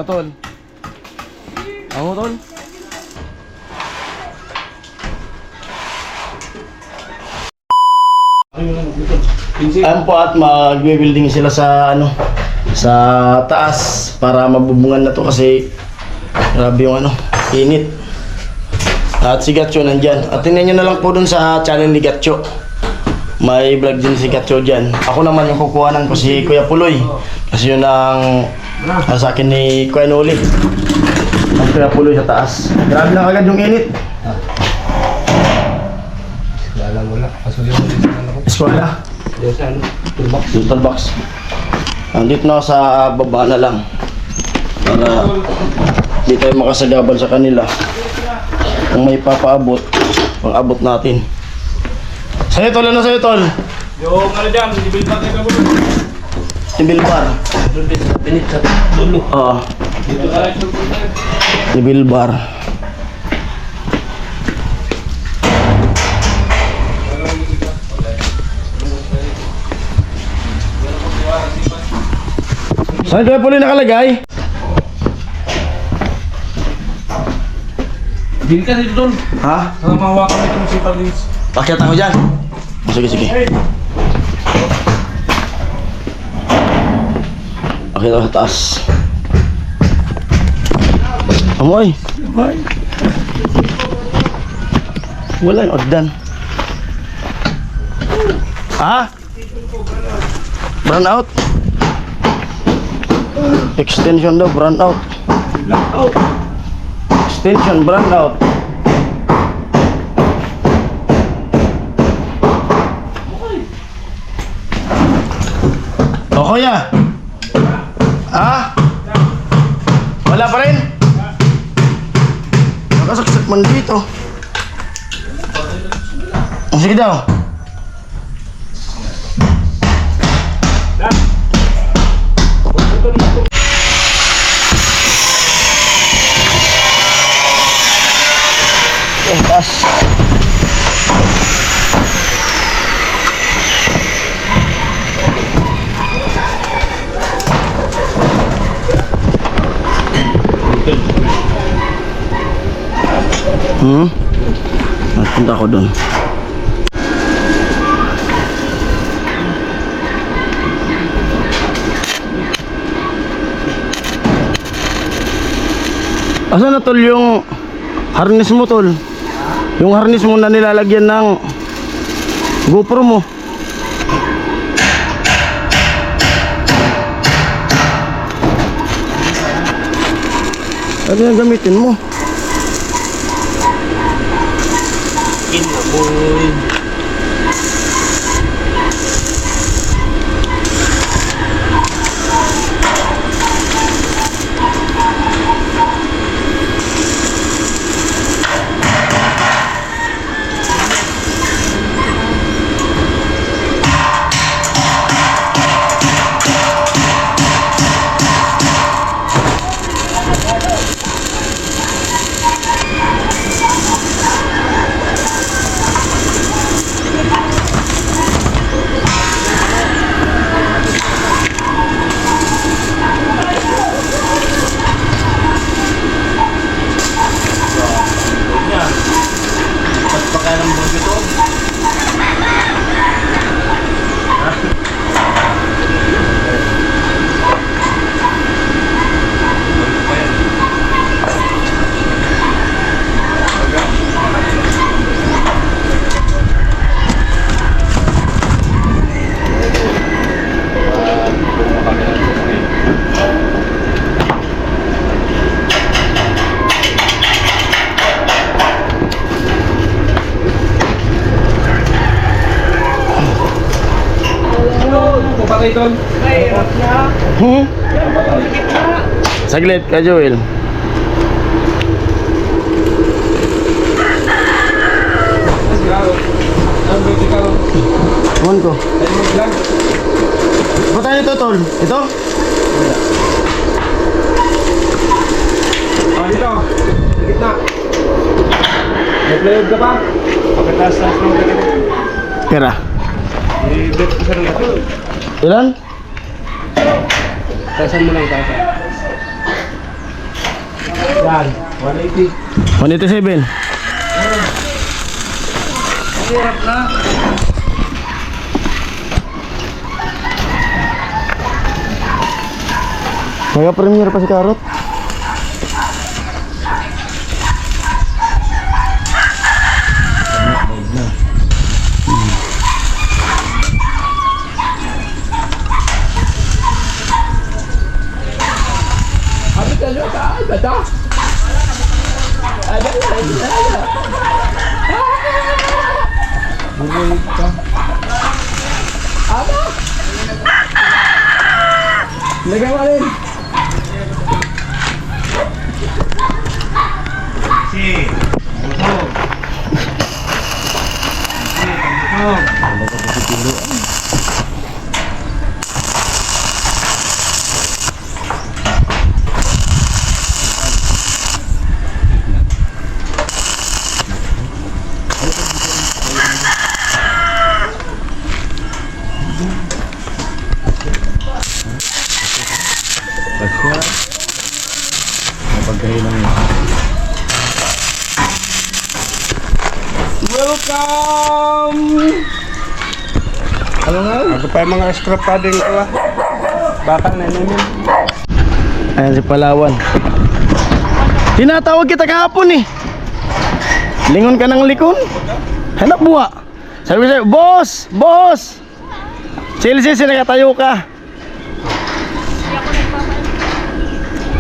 Tol. Ako, Tol. Ayan po at magbe-building sila sa sa taas para mabubungan na to kasi grabe yung init. At si Gatcho nandyan. At tingnan nyo na lang po dun sa channel ni Gatcho. May vlog din si Gatcho dyan. Ako naman yung kukuhanan ko si Kuya Puloy. Kasi yun ang sa akin ni Kuya Noli. Ang Kuya Puloy sa taas. Grabe na agad yung init. Wala. Pasuyo mo din sa ano. Eskwela. Dito sa ano? Toolbox. Toolbox. Nandito na ako sa baba na lang. Para di tayo makasagabal sa kanila. Kung may papaabot, pang-abot natin. Sa'yo, Tol. Ano sa'yo, Tol? Yung ano dyan, ibil pa tayo kabulo. Tibil bar. Doon din sa pinit sa dulo. Oo. Dito ka lang tayo. Tibil bar. Saan kaya pala nakalagay? Dili ka dito doon. Ha? Saka mahawakan mo itong sipag din. Pakyat ako dyan. Sige, sige. Pakyat ako sa taas. Amoy. Amoy. Wala yung agdan. Ha? Burn out. Extension daw, burn out. Extension, burn out. O kuya? Ha? Wala pa rin? Nakasaksak man dito. Sige daw. Taas. Nagpunta ako doon. Asa na, Tol, yung harness mo, Tol? Yung harness mo na nilalagyan ng GoPro mo. Ano yung gamitin mo? Patay doon. Saglit ka, Joel. Kuhan ko. Ba't tayo ito, Tol? Ito? Dito. Sa gitna. Nag-playod ka pa? Pagkataas-taas lang ka dito. Pera. I-bet ko sa rin. Ilan? Tasan mo lang, tasan. Yan, 180. 187. Ang hirap na. Nag-premiere pa si Karot. Ano tayo ka? Gata? Buhay ka. Nagawa rin. Si. Busog. Si, busog. Pasya. Mapagkahilang yun. Welcome! Ano nga? Ano pa yung mga scrap padding ko ah? Bakal na namin. Ayan si Palawan. Tinatawag kita kahapon eh. Lingon ka ng likon. Hanap buha. Sabi ko sa'yo, boss! Boss! Chelsea, sinakatayo ka.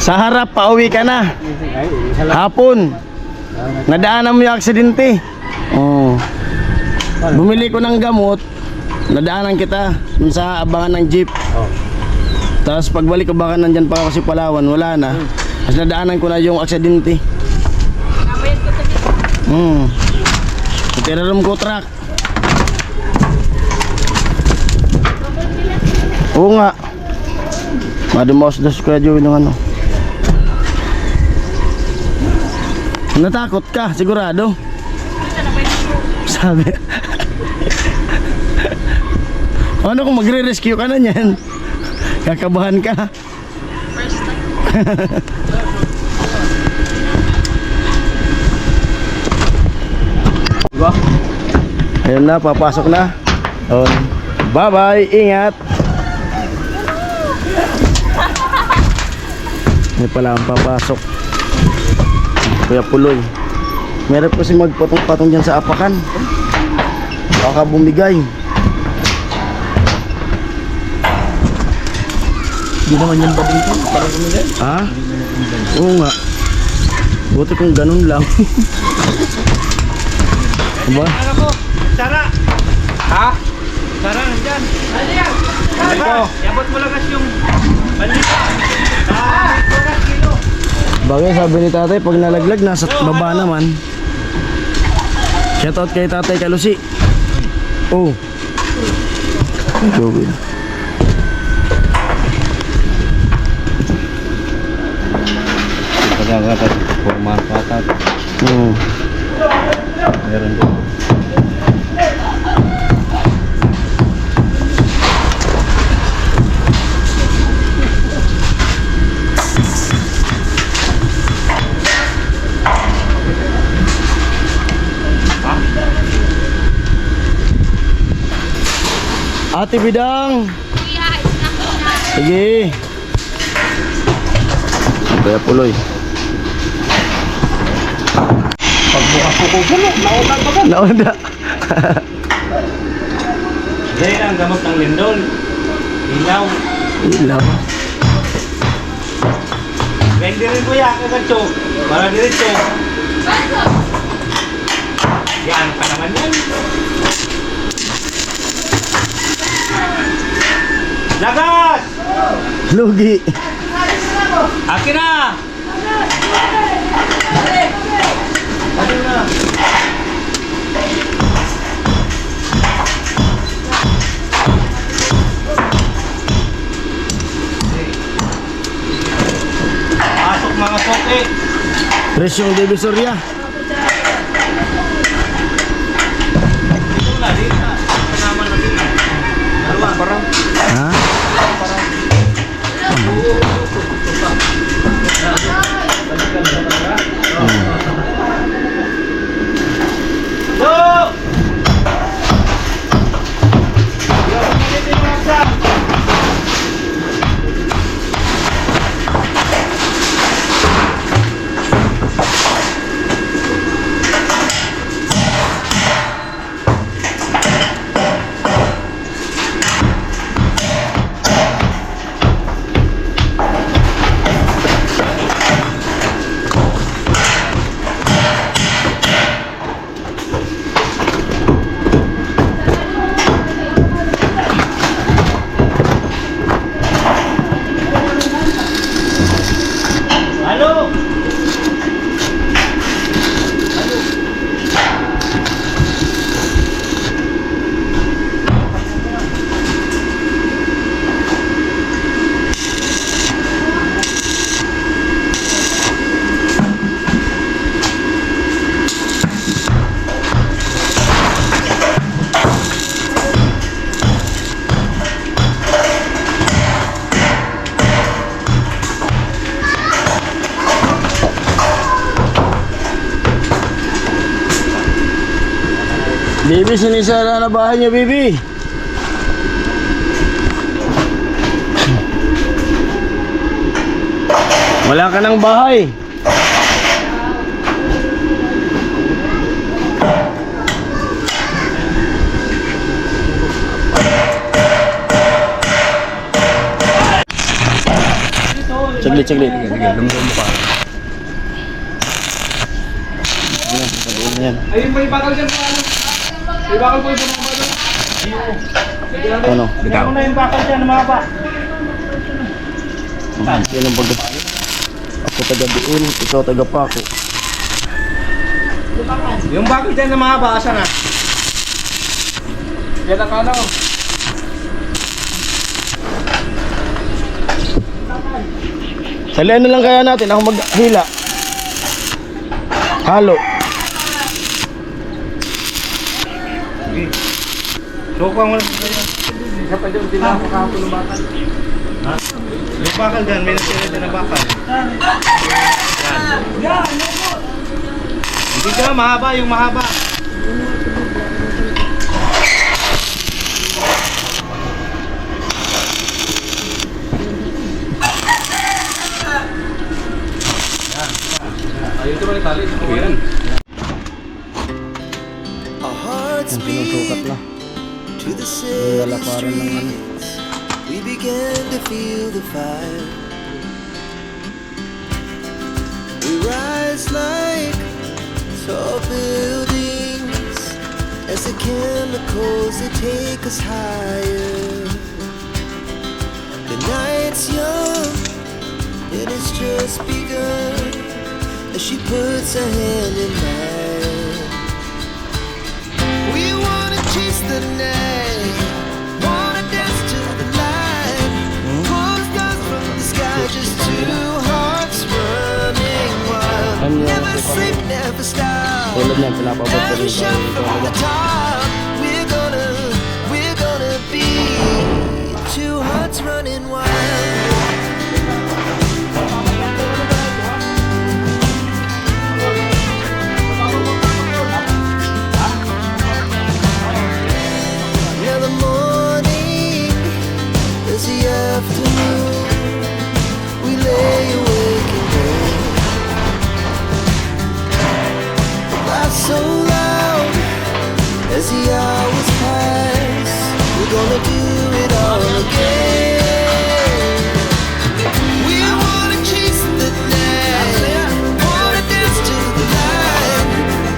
Sa harap, pauwi ka na. Hapon. Nadaanan mo yung aksidente. Oh. Bumili ko ng gamot. Nadaanan kita dun sa abangan ng jeep. Tapos pagbalik ko baka nandyan pa ako si Palawan, wala na. Tapos nadaanan ko na yung aksidente. Tiraram ko truck. Oo nga. Madumaos dos ko yung ano. Natakot ka, sigurado? Sabi. Ano kung magre-rescue ka na niyan? Kakabahan ka. Diba? Ayun na, papasok na. Bye-bye, ingat. May pala ang papasok. Kuya Puloy. Meron kasi magpatong-patong dyan sa apakan. Baka bumigay. Hindi naman yan ba dito? Parang kumilay. Ha? Oo nga. Buti kung ganun lang. Diba? Ano ko? Sara! Ha? Sara, nandyan. Ano yan? Ito. Yabot mo lang yung balita. Kilo. Bagay sabi ni tatay, pag nalaglag, nasa baba naman. Shoutout kay tatay Kalusi. Oh. Gawin. Pagkakatat, pagmakatat. Meron din. Ate Bidang. Sige. Kuya Puloy. Pagbukas ko kung puno, nauna pa ka. Nauna. Dahil ang gamot ng lindol. Ilaw. Ilaw. Pwede rin ko yan, kagatso. Para diretso. Yan pa naman yan. Lagas! Lugi. Akin na! Akin na! Pasok mga soke! Presyong Divisoria. Dito na, dito na. Kasama na dito. Dalawa. Parang. Ha? Bibi, sinisara na bahay niyo, Bibi. Wala ka ng bahay. Saglit. Sige, lumulong mo pa. Yan. Ayun, may bakal dyan po. May bakal po yung mga bakal. Ano? Bitaw. Ano na yung bakal dyan, mahaba? Yan ang baga. Ako taga Biun, ikaw taga Paco. Yung bakal dyan na mahaba, asa na? Yan ang ano. Salihan na lang kaya natin, ako maghila. Halo. Suka mo lang sa kanya. Kapag dyan, hindi na ako kahapon ng bakal. Ha? Yung bakal dyan, may natira dyan na bakal. Yan. Hindi ka, mahaba, yung mahaba. Ayun ito ba yung tali? Yan. Our hearts Ang sinusukat na. to the Yung city lalaparan ng ano. streets. We began to feel the fire. We rise like tall buildings as the chemicals they take us higher. The night's young and it's just begun as she puts her hand in mine. We wanna chase the night, wanna dance to the light, pull stars from the sky, just two hearts running wild. Never sleep, never stop. Tulad niyan, pinapabot ko As we rin sa shout from the top, we're gonna be two hearts running wild. Yeah, the morning is the afternoon. We lay awake and wait. Laugh so loud as the hours pass. We're gonna do it all again. We wanna chase the night, wanna dance to the light,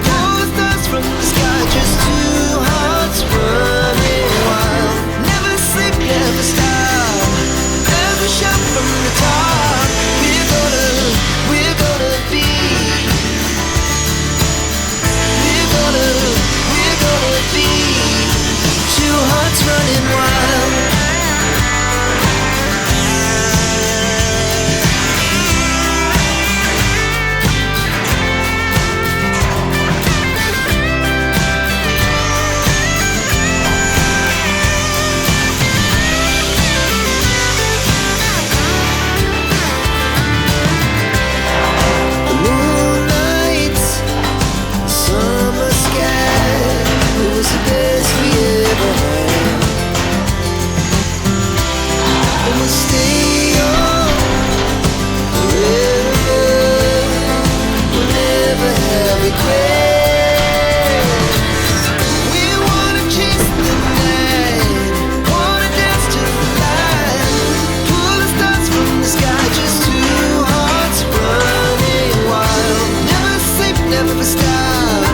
pull stars from the sky, just two hearts running wild. Never sleep, never stop. As we shout from the top, we're gonna be. We're gonna be two hearts running wild. The moonlight, summer sky, it was the best we ever had. And we'll stay on forever. We'll never have regrets. We wanna chase the night, wanna dance to the light, pull the stars from the sky, just two hearts running wild. Never sleep, never stop.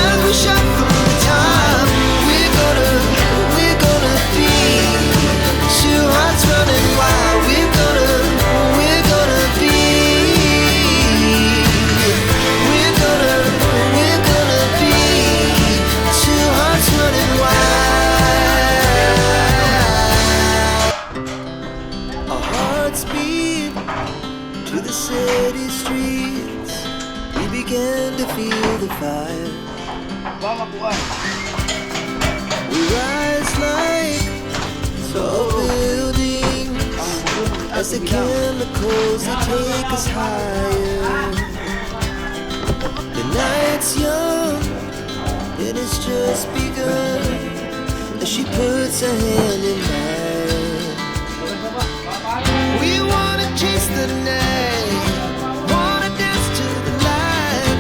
As we shout from the top, we're gonna be two hearts running wild. We're gonna be. We're gonna be two hearts running wild. Our hearts beat to the city streets. We began to feel the fire. We rise like tall buildings as the chemicals they take us higher. The night's young and it's just begun. As she puts her hand in mine, we wanna chase the night, wanna dance to the light,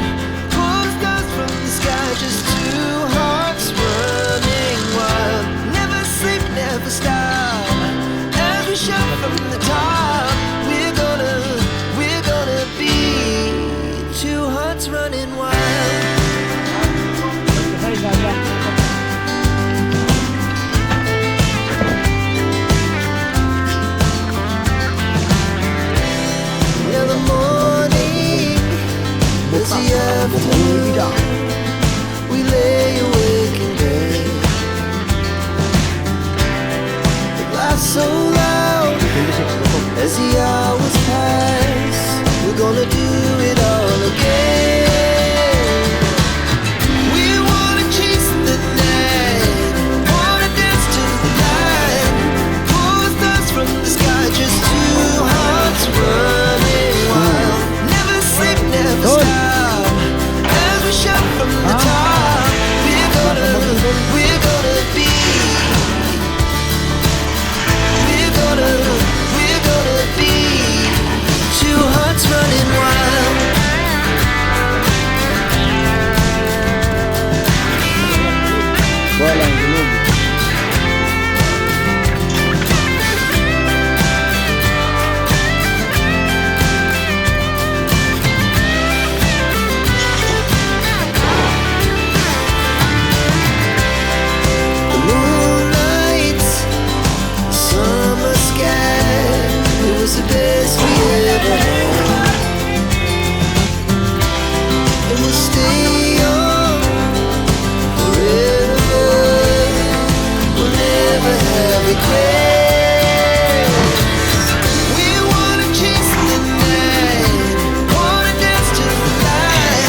pull stars from the sky, just two hearts running wild. Never sleep, never stop, as we shout from the top. We're gonna be two hearts running wild. Yeah, the morning is the afternoon. We lay awake in bed, the glass so loud as the hours pass. We're gonna do it all again. We wanna chase the night, wanna dance to the light, pull stars from the sky, just two hearts running wild. Never sleep, never stop, as we shout from the top. We're gonna be, we're gonna be two hearts running wild. Walang sunog. The moonlight, summer sky, it was the best we ever had. And we'll stay young forever. We'll never have regrets. We wanna chase the night, wanna dance to the light,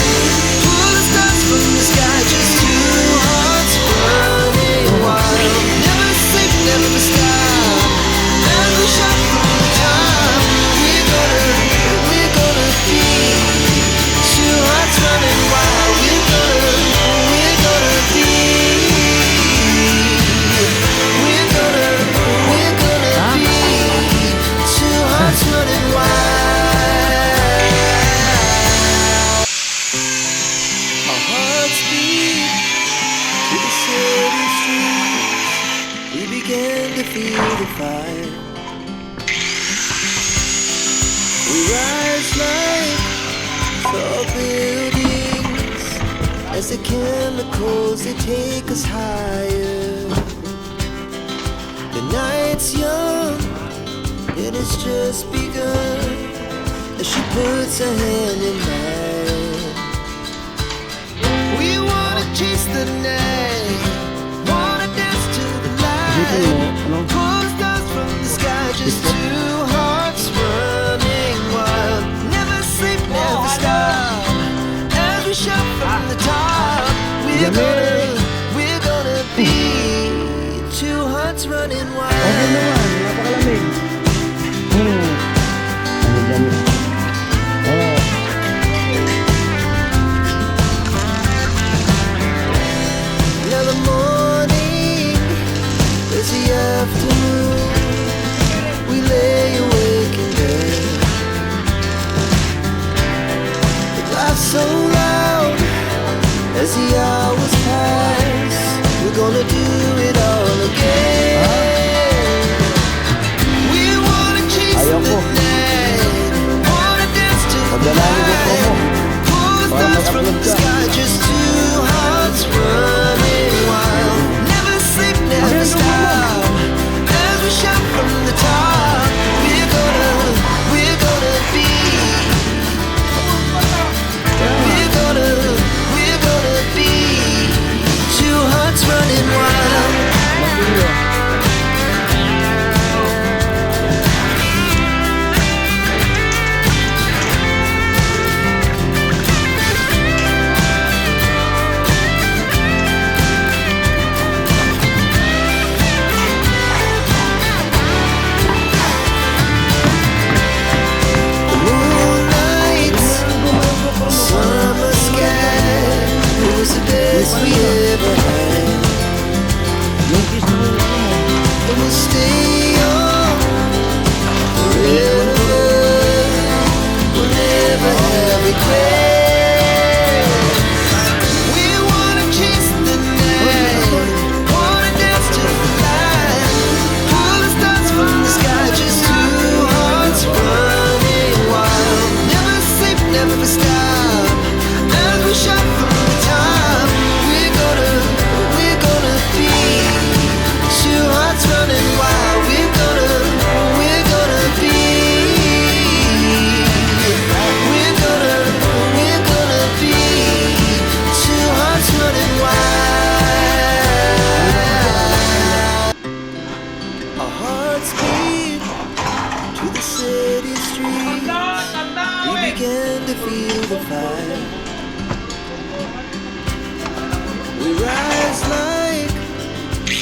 pull the stars from the sky, just two hearts running wild. Never sleep, never stop, as we shout from the top. We're gonna be two hearts running wild. We're gonna be, we're gonna be two hearts running wild. Our hearts beat to the city streets. We began to feel the fire. We rise like tall buildings as the chemicals they take us higher. The night's young and it's just begun as she puts her hand in mine. We wanna chase the night, wanna dance to the light, pull stars from the sky, just two hearts running wild. Never sleep, never stop, as we shout from the top. We're gonna be two hearts running wild. Okay naman, napakalamig. Ano dyan? Oo. Now the morning is the afternoon. We lay awake in bed, the glass so loud as the hours pass. We're gonna do it all again.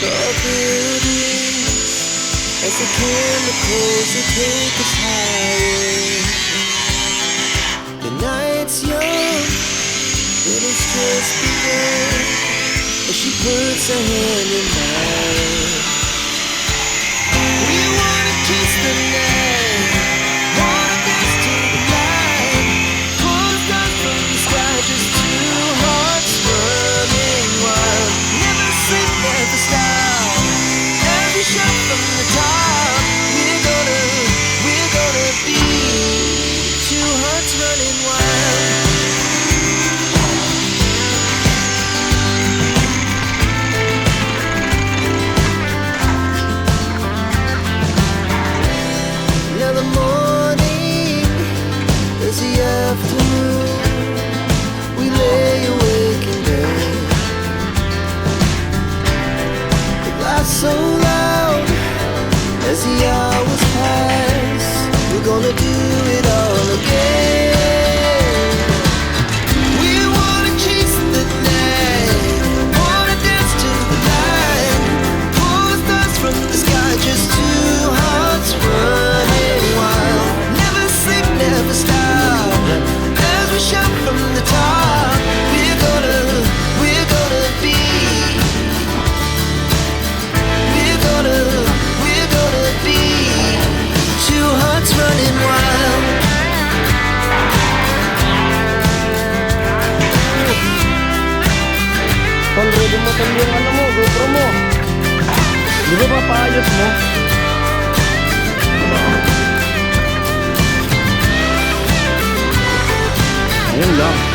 tall buildings as the chemicals they take us higher. The night's young, but it's just begun as she puts her hand in mine. We wanna kiss the night, wanna dance to the light, pull the stars from the sky, just two hearts running wild. Never sleep, never stop, every shot from the top. We're gonna be two hearts running wild. Now the morning is the afternoon. We lay awake in bed. The glass so loud as the hours pass. We're gonna do it all again. We wanna chase the night, wanna dance to the light, pull the stars from the sky, just two hearts running wild. Never sleep, never stop, as we shout from the top. We're gonna be. We're gonna be two hearts running wild. Tol, ready mo tol yung ano mo, GoPro mo. Di ba papaayos mo? Ayun lang.